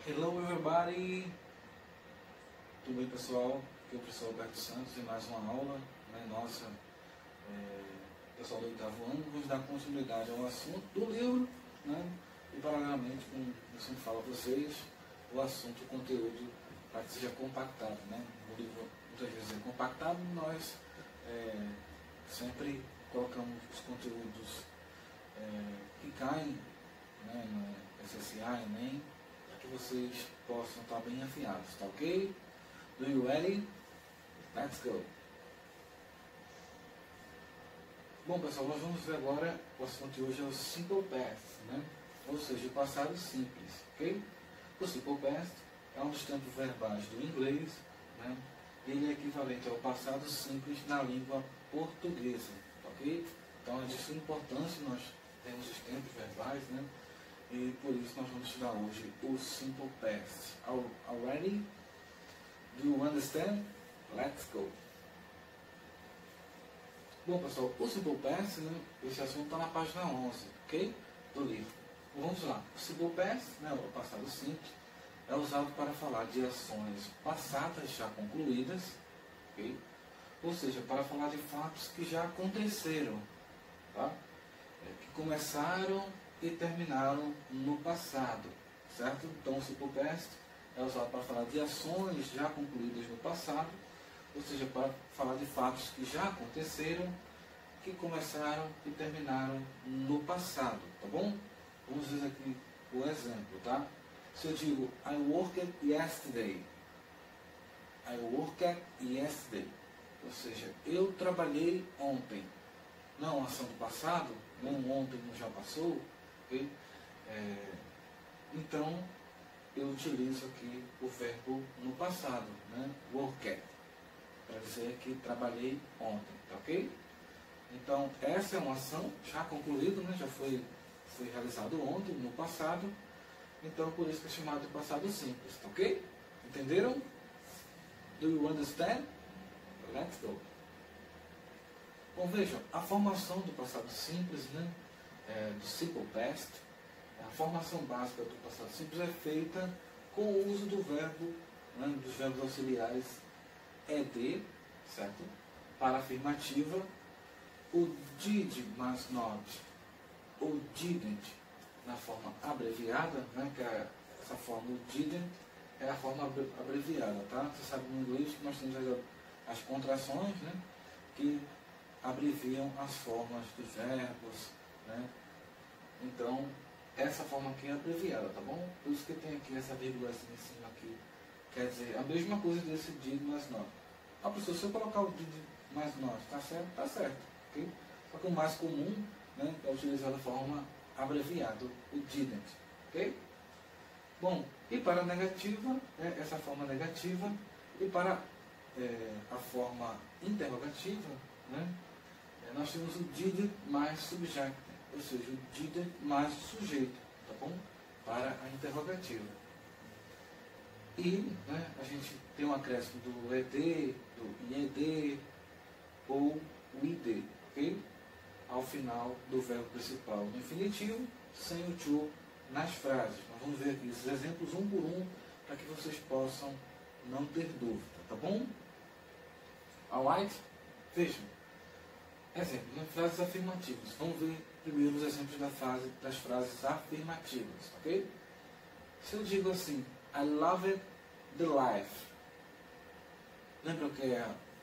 Hello everybody! Tudo bem, pessoal? Aqui é o professor Alberto Santos e mais uma aula, né, nossa, pessoal do 8º ano. Vamos dar continuidade ao assunto do livro, né, e paralelamente, como eu sempre falo a vocês, o assunto, o conteúdo, para que seja compactado, né? O livro muitas vezes é compactado, nós sempre colocamos os conteúdos que caem, né, no SSA, Enem, para que vocês possam estar bem afiados, tá ok? Do you ready? Let's go! Bom, pessoal, nós vamos ver agora, o assunto de hoje é o Simple Past, né? Ou seja, o passado simples, ok? O Simple Past é um dos tempos verbais do inglês, né? Ele é equivalente ao passado simples na língua portuguesa, ok? Então é de sua importância nós temos os tempos verbais, né? E por isso nós vamos estudar hoje o Simple Past. Are ready? Do you understand? Let's go! Bom, pessoal, o Simple Past, né, esse assunto está na página 11, ok? Do livro. Vamos lá. O Simple Past, né, o passado simples, é usado para falar de ações passadas já concluídas, ok? Ou seja, para falar de fatos que já aconteceram, tá? Que começaram e terminaram no passado, certo? Então, o Simple Past é usado para falar de ações já concluídas no passado, ou seja, para falar de fatos que já aconteceram, que começaram e terminaram no passado, tá bom? Vamos ver aqui o exemplo, tá? Se eu digo, I worked yesterday, I worked yesterday, ou seja, eu trabalhei ontem, não uma ação do passado, não ontem não já passou, ok? Então, eu utilizo aqui o verbo no passado, né? Worked, para dizer que trabalhei ontem, tá ok? Então, essa é uma ação já concluída, né? Já foi realizado ontem, no passado. Então, por isso que é chamado de passado simples, tá ok? Entenderam? Do you understand? Let's go! Bom, vejam, a formação do passado simples, né? Do Simple Past, a formação básica do passado simples é feita com o uso do verbo, né, dos verbos auxiliares ed, certo? Para afirmativa, o did mais not, ou didn't, na forma abreviada, né, que é essa forma, o didn't, é a forma abreviada, tá? Você sabe no inglês que nós temos as contrações, né, que abreviam as formas dos verbos, né? Então, essa forma aqui é abreviada, tá bom? Por isso que tem aqui essa vírgula assim em cima aqui. Quer dizer, a mesma coisa desse did mais not. Ah, professor, se eu colocar o did mais not, tá certo? Tá certo, ok? Só que o mais comum, né, é utilizar a forma abreviada, o didn't, ok? Bom, e para a negativa, essa forma negativa, e para a forma interrogativa, né, nós temos o did mais subject, ou seja, o did mais sujeito, tá bom? Para a interrogativa. E, né, a gente tem um acréscimo do ED, do IED ou o ID, ok? Ao final do verbo principal no infinitivo, sem o to nas frases. Nós vamos ver aqui esses exemplos um por um, para que vocês possam não ter dúvida, tá bom? Alright? Vejam. Exemplo, né? Frases afirmativas. Vamos ver primeiro os exemplos das frases afirmativas, ok? Se eu digo assim, I loved the life. Lembra que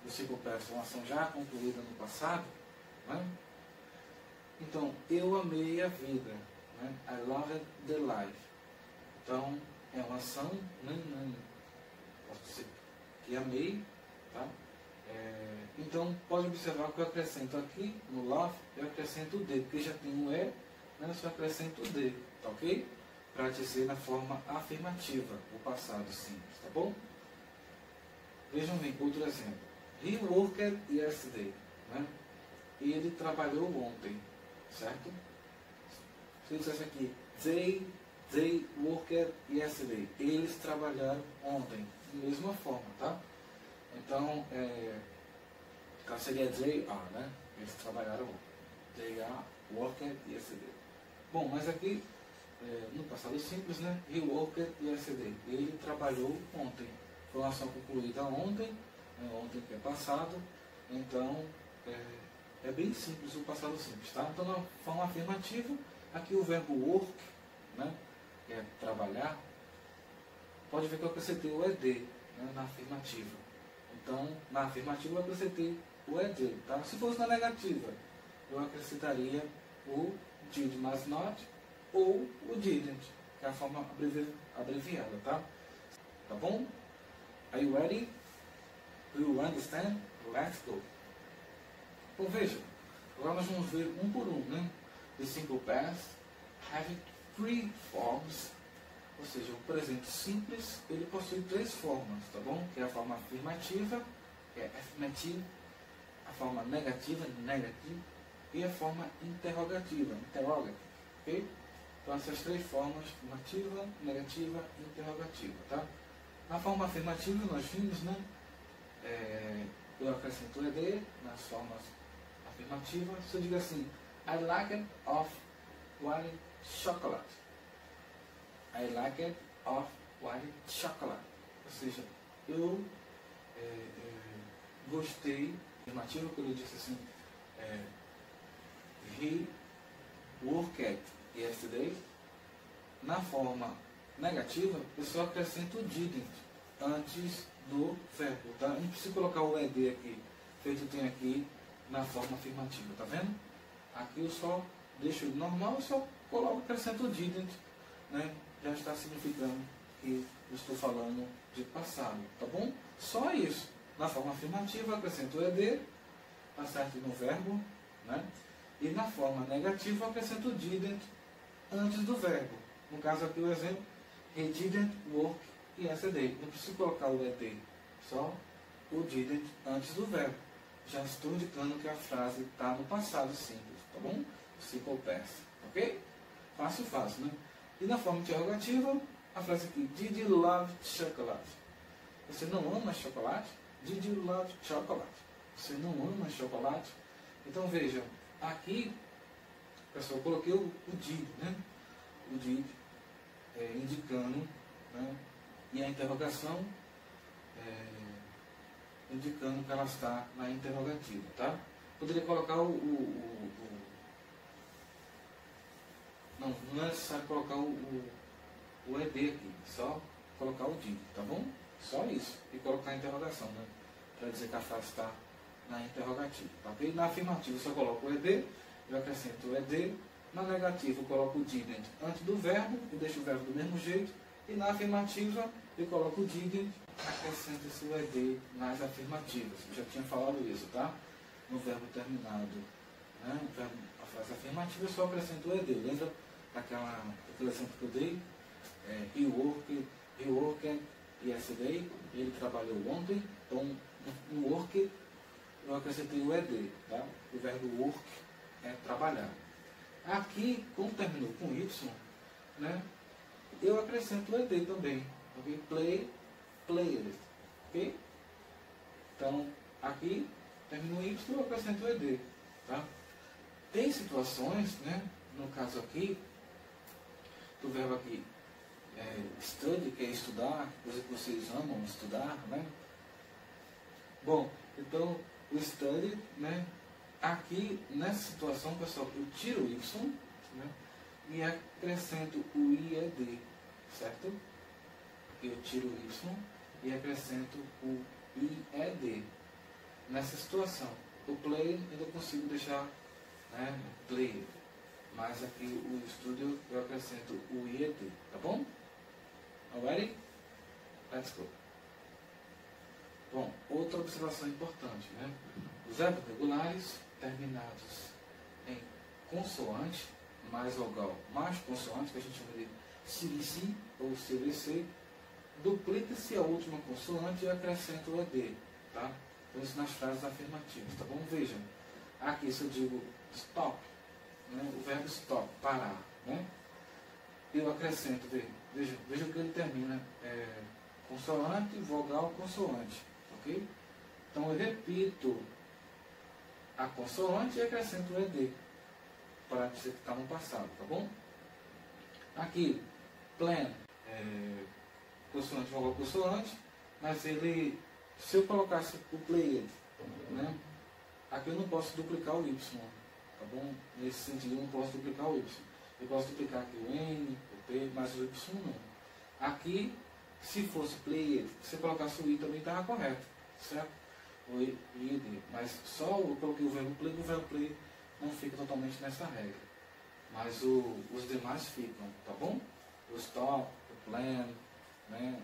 o Simple Past é uma ação já concluída no passado? Né? Então, eu amei a vida. Né? I loved the life. Então, é uma ação, né? Posso dizer que amei, tá? Então, pode observar que eu acrescento aqui, no love, eu acrescento o D, porque já tem um E, né? Eu só acrescento o D, tá ok? Para dizer na forma afirmativa, o passado simples, tá bom? Vejam bem, outro exemplo. He worked yesterday, né? Ele trabalhou ontem, certo? Se eu dissesse aqui, they worked yesterday, eles trabalharam ontem, da mesma forma, tá? Então, seria they are, né? Eles trabalharam ontem. They are worked yesterday. Bom, mas aqui no passado simples, né? He worked yesterday. Ele trabalhou ontem. Foi uma ação concluída ontem, ontem que é passado. Então, é bem simples o passado simples, tá? Então, na forma afirmativa, aqui o verbo work, né? Que é trabalhar. Pode ver que eu acrescentei o ED, né? Na afirmativa. Então, na afirmativa eu acrescentei o ED, tá? Se fosse na negativa, eu acrescentaria o did, mas not, ou o didn't, que é a forma abreviada, tá? Tá bom? Are you ready? Do you understand? Let's go! Então veja, agora nós vamos ver um por um, né? The simple past have three forms, ou seja, o presente simples, ele possui três formas, tá bom? Que é a forma afirmativa, que é affirmative, a forma negativa, negative, e a forma interrogativa, interrogative, ok? Então essas três formas, afirmativa, negativa e interrogativa, tá? Na forma afirmativa nós vimos, né? Eu acrescento o ED nas formas afirmativas. Se eu digo assim, I like it of white chocolate. I like it of white chocolate. Ou seja, eu gostei, afirmativa, quando eu disse assim, he worked yesterday. Na forma negativa, eu só acrescento o didn't antes do verbo, tá? Não precisa colocar o ED aqui, feito tem aqui na forma afirmativa, tá vendo? Aqui eu só deixo ele normal, eu só coloco, acrescento o didn't, né? Já está significando que eu estou falando de passado, tá bom? Só isso. Na forma afirmativa, acrescento o ED, tá certo, no verbo, né? E na forma negativa, acrescento o didn't antes do verbo. No caso aqui o exemplo, he didn't work yesterday. Não preciso colocar o ED, só o didn't antes do verbo. Já estou indicando que a frase está no passado simples, tá bom? Simple past, ok? Fácil, fácil, né? E na forma interrogativa, a frase aqui, did you love chocolate? Você não ama chocolate? Did you love chocolate? Você não ama chocolate? Então veja, aqui, pessoal, eu coloquei o did, né? O did, indicando, né? E a interrogação, indicando que ela está na interrogativa, tá? Poderia colocar não é necessário colocar o ED aqui, só colocar o did, tá bom? Só isso. E colocar a interrogação, né? Para dizer que a frase está na interrogativa, tá ok? Na afirmativa eu só coloco o ED, eu acrescento o ED. Na negativa eu coloco o didn't antes do verbo, e deixo o verbo do mesmo jeito. E na afirmativa eu coloco o didn't, acrescento esse ED nas afirmativas. Eu já tinha falado isso, tá? No verbo terminado, né? A frase afirmativa eu só acrescento o ED. Lembra daquele exemplo que eu dei? He worked yesterday. Ele trabalhou ontem. Então, no work eu acrescentei o ED, tá? O verbo work é trabalhar. Aqui, como terminou com Y, né? Eu acrescento o ED também, ok? Played, ok? Então, aqui, terminou Y, eu acrescento o ED, tá? Tem situações, né? No caso aqui, do verbo aqui, study, que é estudar, coisa que vocês amam, estudar, né? Bom, então, o study, né? Aqui, nessa situação, pessoal, eu tiro o Y, né? E acrescento o IED, certo? Eu tiro o Y e acrescento o IED. Nessa situação, o play ainda consigo deixar, né, play, mas aqui o studio eu acrescento o IED, tá bom? Alright? Let's go. Bom, outra observação importante, né? Os verbos regulares terminados em consoante mais vogal mais consoante, que a gente chama de CVC ou CVC, duplica-se a última consoante e acrescenta o ED, tá? Então isso nas frases afirmativas, tá bom? Vejam, aqui se eu digo stop, né? O verbo stop, parar, né? Eu acrescento, veja que ele termina consoante, vogal, consoante, ok? Então eu repito a consoante e acrescento o ED, para dizer que está no passado, tá bom? Aqui, plan, consoante, vogal consoante, mas ele, se eu colocasse o played, né, aqui eu não posso duplicar o Y, tá bom? Nesse sentido eu não posso duplicar o Y. Eu posso duplicar aqui o N, o P, mas o Y não. Aqui, se fosse played, se eu colocasse o I também estava correto, certo? O I e D. Mas só eu coloquei o verbo play não fica totalmente nessa regra. Mas os demais ficam, tá bom? O stop, o plan, né?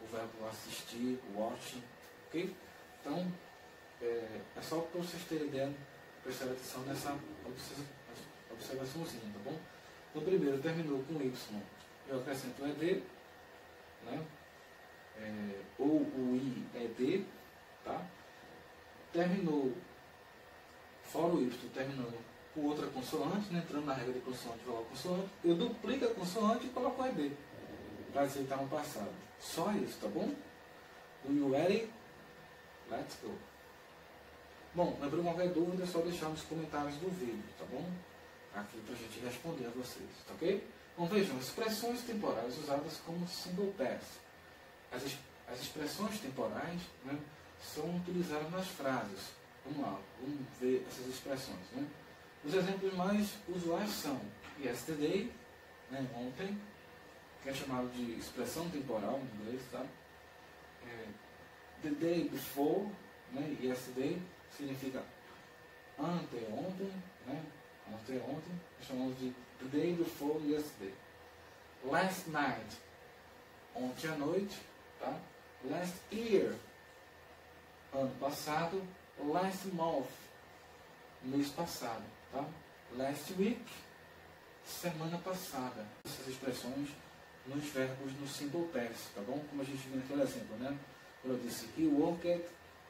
o verbo assistir, o watching, ok? Então, é só para vocês terem ideia, prestar atenção nessa observaçãozinha, tá bom? Então, primeiro, terminou com Y, eu acrescento um ED, né? Ou o I ED, tá? Terminou, fora o Y, terminando com outra consoante, né? Entrando na regra de consoante, vogal consoante, eu duplico a consoante e coloco o ED, para dizer que está no passado. Só isso, tá bom? Do you ready? Let's go! Bom, lembrando qualquer dúvida, é só deixar nos comentários do vídeo, tá bom? Aqui para a gente responder a vocês, tá ok? Bom, vejam, expressões temporais usadas como simple past. As expressões temporais, né, são utilizadas nas frases. Vamos lá, vamos ver essas expressões, né? Os exemplos mais usuais são yesterday, né, ontem, que é chamado de expressão temporal em inglês, tá? The day before, né, yesterday, significa anteontem, né? Anteontem, chamamos de the day before yesterday. Last night, ontem à noite, tá? Last year, ano passado. Last month, mês passado, tá? Last week, semana passada. Essas expressões nos verbos no simple past, tá bom? Como a gente viu naquele exemplo, né? Eu disse que he worked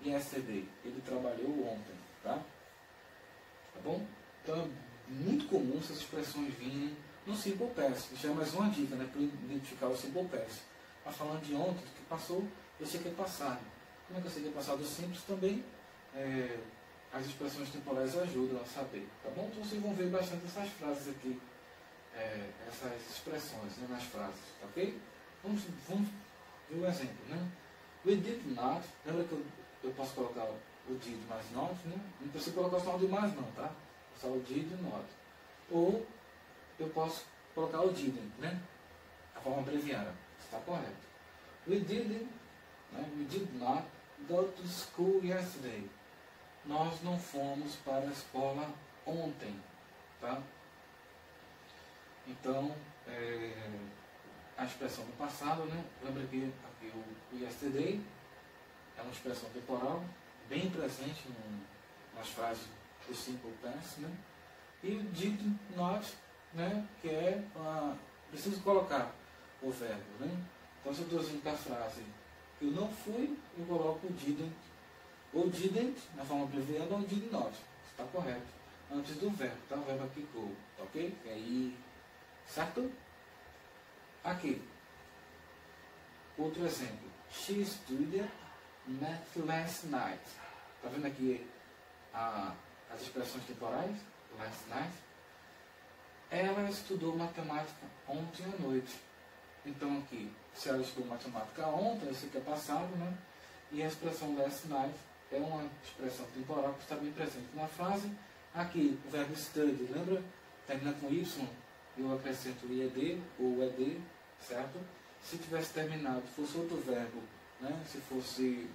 yesterday, ele trabalhou ontem, tá? Tá bom? Então é muito comum essas expressões virem no simple past. Já é mais uma dica, né? Para identificar o simple past. Mas falando de ontem, que passou, eu sei que é passado. Como é que eu sei que é passado simples também? As expressões temporais ajudam a saber, tá bom? Então vocês vão ver bastante essas frases aqui, essas expressões, né, nas frases, tá ok? Vamos ver um exemplo, né? We did not, lembra que eu posso colocar o did mais not, né? Não precisa colocar só o de mais não, tá? Só o did e not. Ou eu posso colocar o didn't, né? A forma abreviada, está correto. We didn't, né? We did not go to school yesterday. Nós não fomos para a escola ontem, tá? Então, a expressão do passado, né? Lembra que aqui o yesterday é uma expressão temporal, bem presente nas frases do simple past, né? E o did not, né? Que é preciso colocar o verbo, né? Então, se eu estou dizendo que a frase eu não fui, eu coloco o didn't, ou didn't, na forma abreviada, ou did not. Está correto. Antes do verbo, tá? O verbo aqui go, tá ok? É ir, certo? Aqui. Outro exemplo. She studied math last night. Tá vendo aqui as expressões temporais? Last night. Ela estudou matemática ontem à noite. Então aqui, se ela estudou matemática ontem, eu sei que é passado, né? E a expressão last night é uma expressão temporal que está bem presente na frase. Aqui, o verbo study, lembra? Termina com Y, eu acrescento o IED ou o ED, certo? Se tivesse terminado, fosse outro verbo, né? Se fosse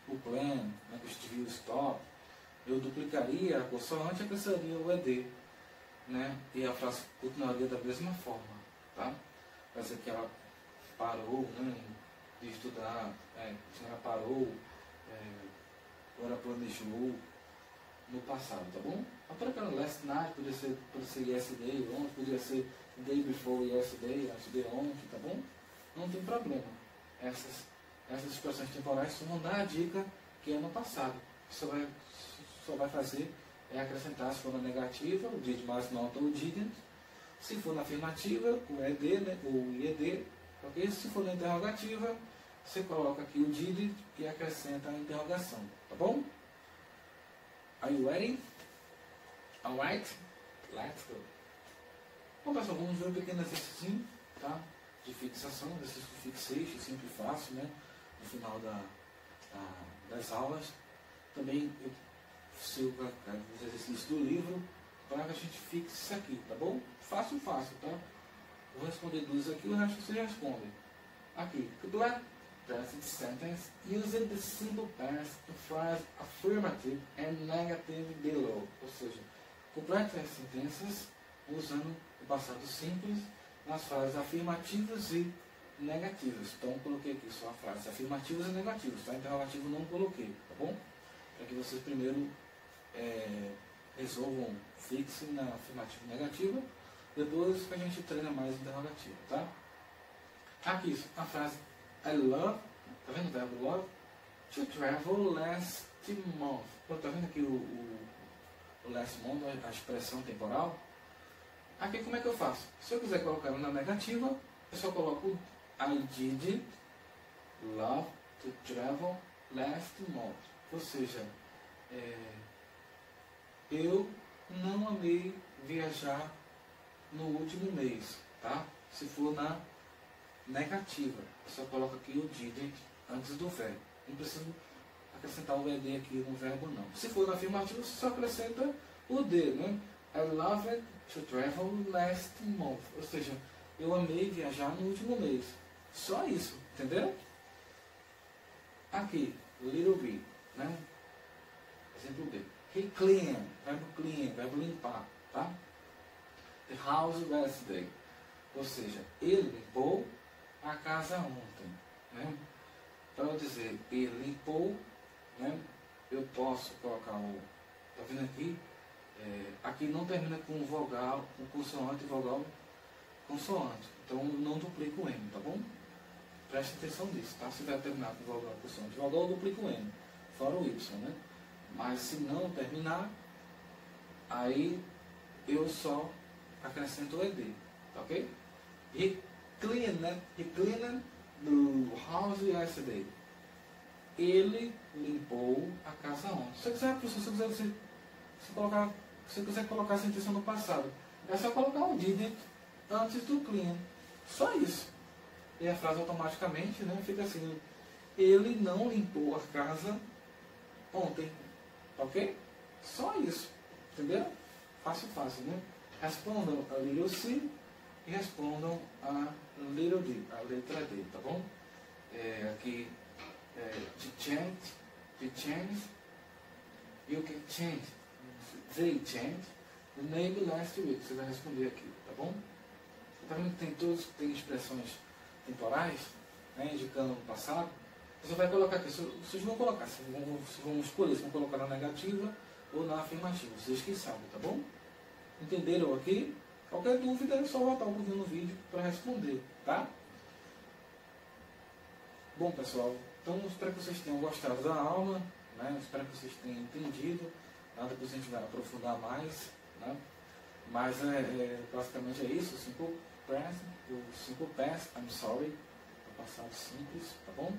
o plan, né? Que estive o stop, eu duplicaria a consoante e acrescentaria o ED, né? E a frase continuaria da mesma forma, tá? Parece que ela parou, né? De estudar, ela parou, agora planejou no passado, tá bom? Para aquela last night, podia ser yesterday, ontem, podia ser day before yesterday, yesterday ontem, tá bom? Não tem problema. Essas expressões temporais só vão dar a dica que é no passado. Só vai fazer é acrescentar, se for na negativa, o did mais not ou didn't. Se for na afirmativa, o ED, né, o IED, ok? Se for na interrogativa, você coloca aqui o did e acrescenta a interrogação, tá bom? Are you ready? Alright? Let's go. Bom, pessoal, vamos ver um pequeno exercício, tá? De fixação, exercício de fixation, sempre fácil, né? No final das aulas. Também eu sigo os exercícios do livro para que a gente fixe isso aqui, tá bom? Fácil, fácil, tá? Vou responder duas aqui, o resto você responde. Aqui, complete present sentence using the simple past in phrase affirmative and negative below. Ou seja, complete as sentenças usando o passado simples nas frases afirmativas e negativas. Então, eu coloquei aqui só frases afirmativas e negativas, tá? Interrogativo não coloquei, tá bom? Para que vocês primeiro resolvam, fixem na afirmativa e negativa, depois que a gente treina mais interrogativo, tá? Aqui, a frase I love, tá vendo o verbo love? To travel last month. Tá vendo aqui o last month, a expressão temporal? Aqui como é que eu faço? Se eu quiser colocar ela na negativa, eu só coloco I did love to travel last month. Ou seja, eu não amei viajar no último mês, tá? Se for na negativa, eu só coloco aqui o did antes do verbo. Não preciso acrescentar o ed aqui no verbo, não. Se for na afirmativa, você só acrescenta o d, né? I loved to travel last month. Ou seja, eu amei viajar no último mês. Só isso, entendeu? Aqui, little bit, né? Exemplo B. He cleaned, verbo limpar, tá? The house yesterday. Ou seja, ele limpou a casa ontem, né? Para eu dizer ele limpou, né? Eu posso colocar o... Tá vendo aqui? Aqui não termina com vogal, com consoante, vogal, consoante. Então não duplico o M, tá bom? Preste atenção nisso, tá? Se vai terminar com vogal, consoante, vogal, eu duplico o M. Fora o Y, né? Mas se não terminar, aí eu só acrescento o ED, tá ok? He cleaned the house yesterday. Ele limpou a casa ontem. Se você quiser colocar a sentença no passado, é só colocar o did antes do clean. Só isso. E a frase automaticamente, né, fica assim: ele não limpou a casa ontem. Ok? Só isso. Entendeu? Fácil, fácil, né? Respondam a little C e respondam a little D, a letra D, tá bom? Aqui, to change, you can change, they change, the name last week. Você vai responder aqui, tá bom? Tá vendo que tem expressões temporais, né, indicando o passado? Você vai colocar aqui, vocês vão colocar, vocês vão escolher se vão colocar na negativa ou na afirmativa, vocês que sabem, tá bom? Entenderam aqui? Qualquer dúvida é só voltar um pouquinho no vídeo para responder, tá? Bom, pessoal, então espero que vocês tenham gostado da aula, né? Espero que vocês tenham entendido. Depois a gente vai aprofundar mais, né? Mas basicamente é isso, o simple past, I'm sorry, o passado simples, tá bom?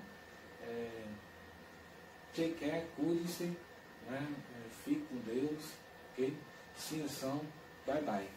Take care, cuide-se, né? Fique com Deus, ok? See you soon, bye bye.